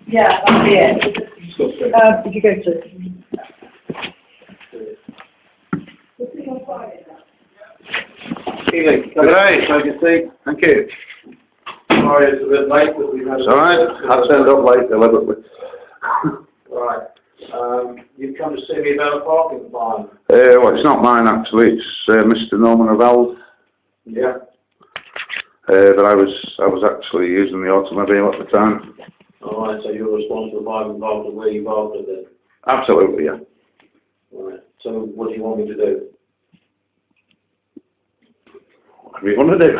Yeah, that'll be it. If you go to... Right, so you see, thank you. Sorry, it's a bit late, but we've had... It's alright, I turned up late deliberately. Right. You've come to see me about a parking fine. Well, it's not mine actually, it's Mr. Norman Ravel. Yeah. But I was actually using the automobile at the time. Alright, so you're responsible for driving involved and where you parked it then? Absolutely, yeah. Right. So what do you want me to do? What do you want to do?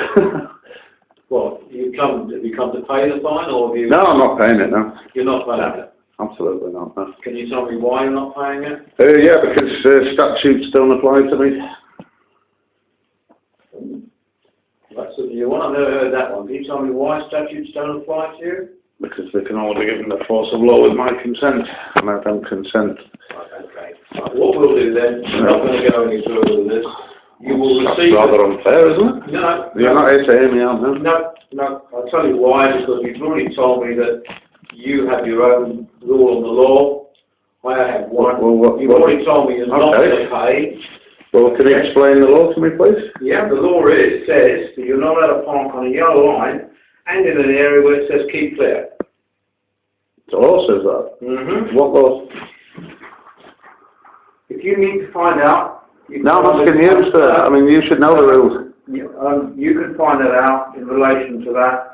What? Have you come to pay the fine or have you... No, I'm not paying it, no. You're not paying it? Absolutely not, no. Can you tell me why you're not paying it? Yeah, because statutes don't apply to me. That's a new one, I've never heard that one. Can you tell me why statutes don't apply to you? Because they can only be given the force of law with my consent, and I don't consent. Right, okay. Right, what we'll do then, we're not going to go any further with this. You will That's receive... rather unfair, isn't it? No. You're not here to hear me out, no? No. I'll tell you why, because you've already told me that you have your own rule on the law. I have one. You've already told me you're not going to pay. Well, can you explain the law to me, please? Yeah, the law says that you're not allowed to park on a yellow line and in an area where it says keep clear. The law says that? Mm-hmm. What law? If you need to find out... No, I'm asking you, sir. I mean, you should know the rules. You can find it out in relation to that.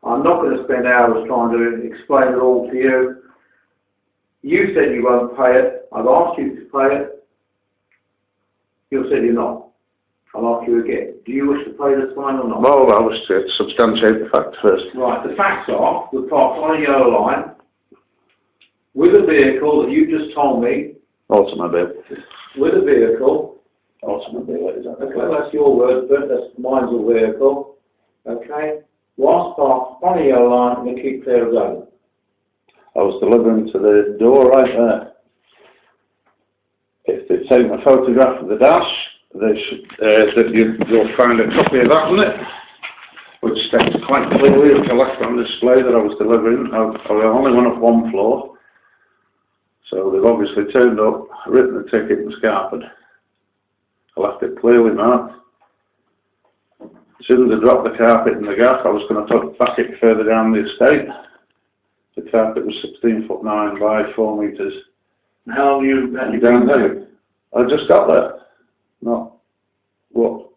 I'm not going to spend hours trying to explain it all to you. You said you won't pay it. I've asked you to pay it. You said you're not. I'll ask you again. Do you wish to pay this fine or not? Well, I wish to substantiate the fact first. Right, the facts are, we're parked on a yellow line with a vehicle that you just told me. Automobile. With a vehicle. Automobile, is that? Okay, that's your word, but that's mine's a vehicle. Okay? Whilst parked on a yellow line and keep clear of zone. I was delivering to the door right there. If they take a photograph of the dash, you'll find a copy of that on it, which states quite clearly that I left on display that I was delivering. I only went up one floor, so they've obviously turned up, written the ticket and scarpered. I left it clearly marked. As soon as I dropped the carpet in the gaff, I was going to back it further down the estate. The carpet was 16'9" by 4 metres. How long you down there? I just got there. Not what?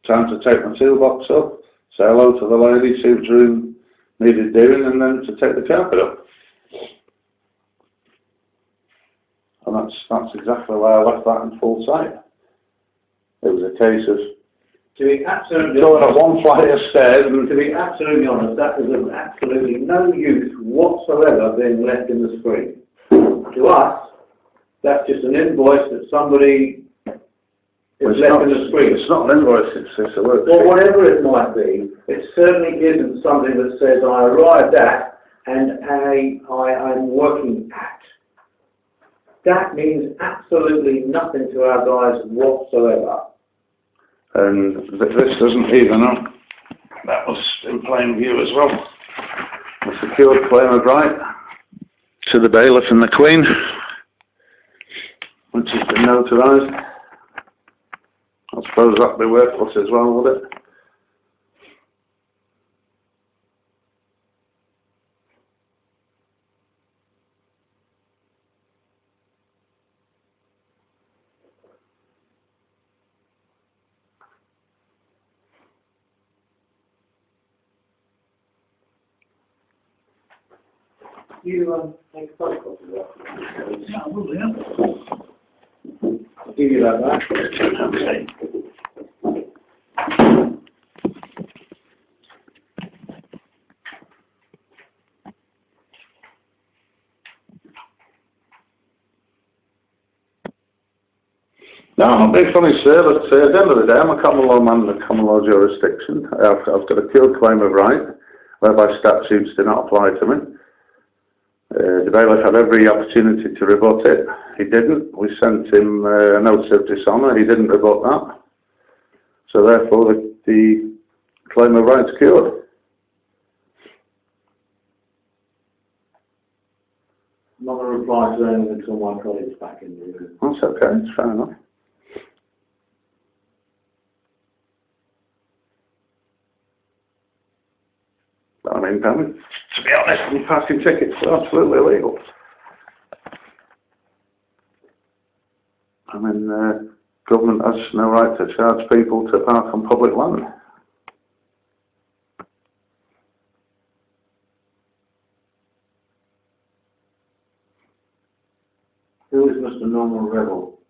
Time to take my toolbox up, say hello to the lady, see what room needed doing, and then to take the carpet up. And that's exactly why I left that in full sight. It was a case of to be absolutely going up one flight of stairs, and to be absolutely honest, that is of absolutely no use whatsoever being left in the screen. To us, that's just an invoice that somebody is left in the screen. It's not an invoice, it's a work. Well, whatever it might be, it certainly isn't something that says I arrived at and I'm working at. That means absolutely nothing to our guys whatsoever. And this doesn't either, no. That was in plain view as well. A secured claim of right to the bailiff and the Queen, which has been notarised. I suppose that'd be worthless as well, would it? You make a photocopy of that? Yeah, I will, yeah. I'll give you that back. Okay. No, I'm not being funny, sir, but at the end of the day, I'm a common law man in a common law jurisdiction. I've got a pure claim of right, whereby statutes do not apply to me. The bailiff had every opportunity to rebut it. He didn't. We sent him a notice of dishonour. He didn't rebut that. So therefore, the claim of right's cured. not going to reply to anything until my colleague's back in the room. That's okay, it's fair enough. But I mean, to be honest, I'm passing tickets are absolutely illegal. I mean, government has no right to charge people to park on public land. Who is Mr. Norman Rebel?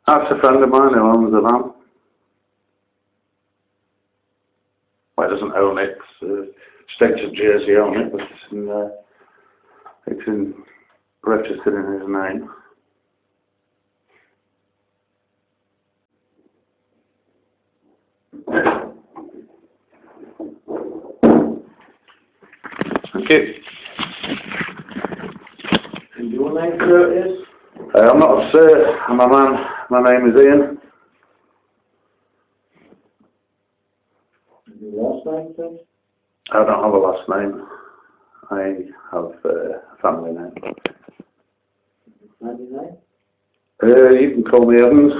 That's a friend of mine who owns the van. Well, he doesn't own it. State of Jersey own it, but it's registered in his name. Thank you. And your name, sir, is? I'm not a sir, I'm a man. My name is Ian. And your last name, sir? I don't have a last name. I have a family name. Family name? You can call me Evans.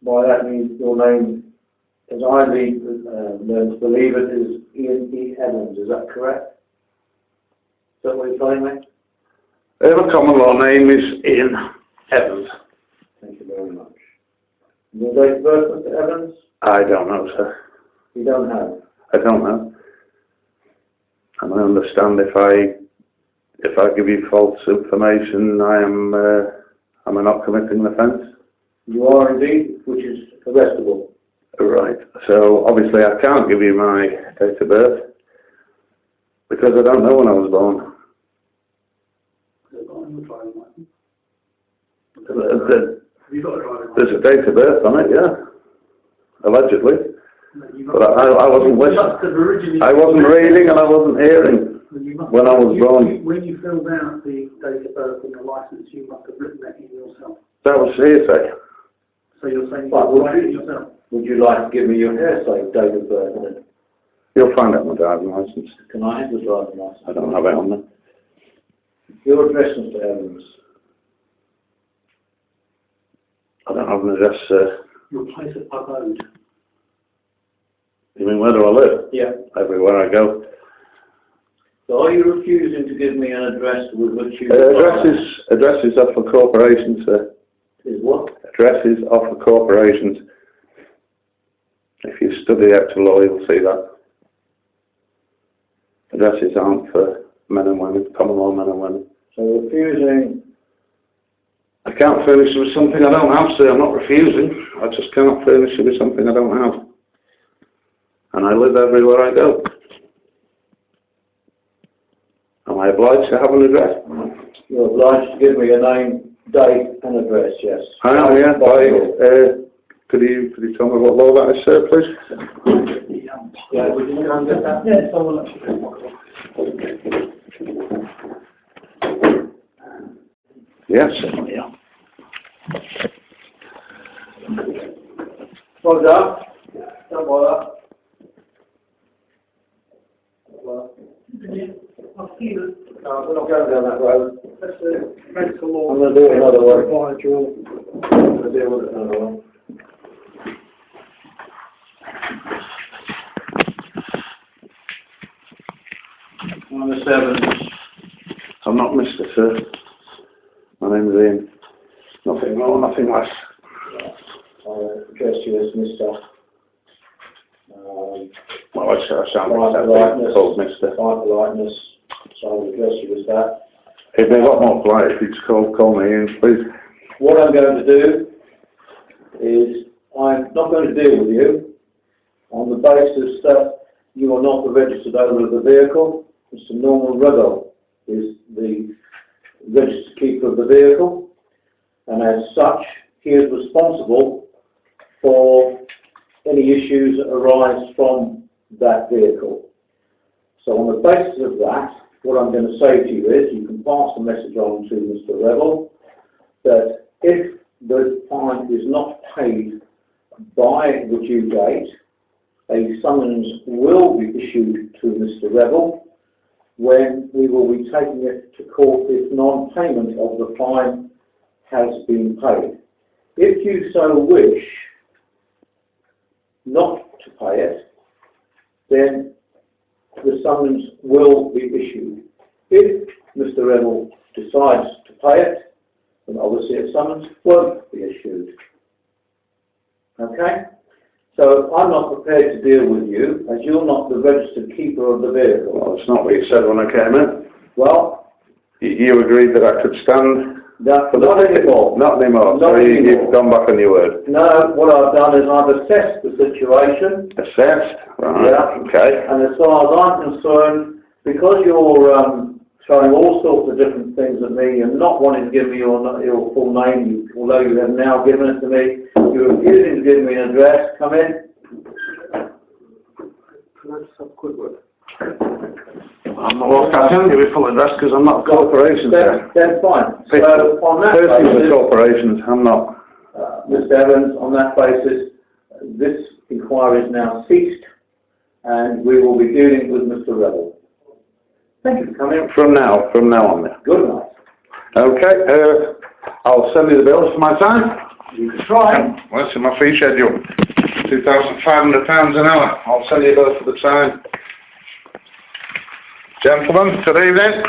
By that means your name, as I believe it, is Ian E. Evans, is that correct? Is that what you're telling me? My common law name is Ian Evans. Thank you very much. And your date of birth, Mr. Evans? I don't know, sir. You don't have? I don't know. And I understand if I give you false information, I'm not committing an offence. You are indeed, which is arrestable. Right. So obviously I can't give you my date of birth because I don't know when I was born. There's a date of birth on it, yeah. Allegedly. But I wasn't listening. I wasn't reading and I wasn't hearing when I was born. When you filled out the date of birth in your licence, you must have written that in yourself. That was hearsay. So you're saying you But write it yourself? would you like to give me your hearsay date of birth then? You'll find out my driving licence. Can I have the driving licence? I don't have it on me. Your address, Mr. Evans? I don't have an address, sir. Your place of abode? You mean where do I live? Yeah. Everywhere I go. So are you refusing to give me an address with which you... Addresses are for corporations, sir. Is what? Addresses are for corporations. If you study out to law, you'll see that. Addresses aren't for men and women, common law men and women. So refusing... I can't furnish you with something I don't have, sir. I'm not refusing. I just cannot furnish you with something I don't have. And I live everywhere I go. Am I obliged to have an address? You're obliged to give me your name, date and address, yes. I am, yeah. Could you tell me what law that is, sir, please? Yeah, we can go and get that. Yeah, so we'll Yes, certainly, yeah. Well done. Don't bother. I'll see you. No, we're not going down that road. That's the medical law. I'm going to do it another way. Provide your... I'm going to deal with it another way. Number 7. I'm not Mr. Sir. My name is Ian. Nothing more, nothing less. I'll address you as Mr. Well, I sound Right, like that called Mr. By politeness, so I'll address you as that. It'd be a lot more polite if you just call me Ian, please. What I'm going to do is I'm not going to deal with you on the basis that you are not the registered owner of the vehicle. Mr. Norman Rebel is the registered keeper of the vehicle, and as such, he is responsible for any issues that arise from that vehicle. So on the basis of that, what I'm going to say to you is, you can pass the message on to Mr. Rebel, that if the fine is not paid by the due date, a summons will be issued to Mr. Revel when we will be taking it to court if non-payment of the fine has been paid. If you so wish not to pay it, then the summons will be issued. If Mr. Revel decides to pay it, then obviously a summons won't be issued. Okay? So I'm not prepared to deal with you, as you're not the registered keeper of the vehicle. Well, that's not what you said when I came in. Well, You agreed that I could stand not for the anymore. Not anymore. Not So anymore. you've gone back on your word. No, what I've done is I've assessed the situation. Assessed? Right. Yeah. Okay. And as far as I'm concerned, because you're throwing all sorts of different things at me and not wanting to give me your full name, although you have now given it to me, you're refusing to give me an address. Come in. Can I just have a quick word? I'm not lost. I can't give you full address because I'm not a corporation. Then fine. So on that Personally, the basis, corporations, I'm not. Mr. Evans, on that basis, this inquiry is now ceased and we will be dealing with Mr. Revel. Thank you for coming. From now on. Yeah. Good night. Okay. I'll send you the bills for my time. You can try. Well, it's in my fee schedule. £2,500 an hour. I'll send you a bill for the time. Gentlemen, good evening.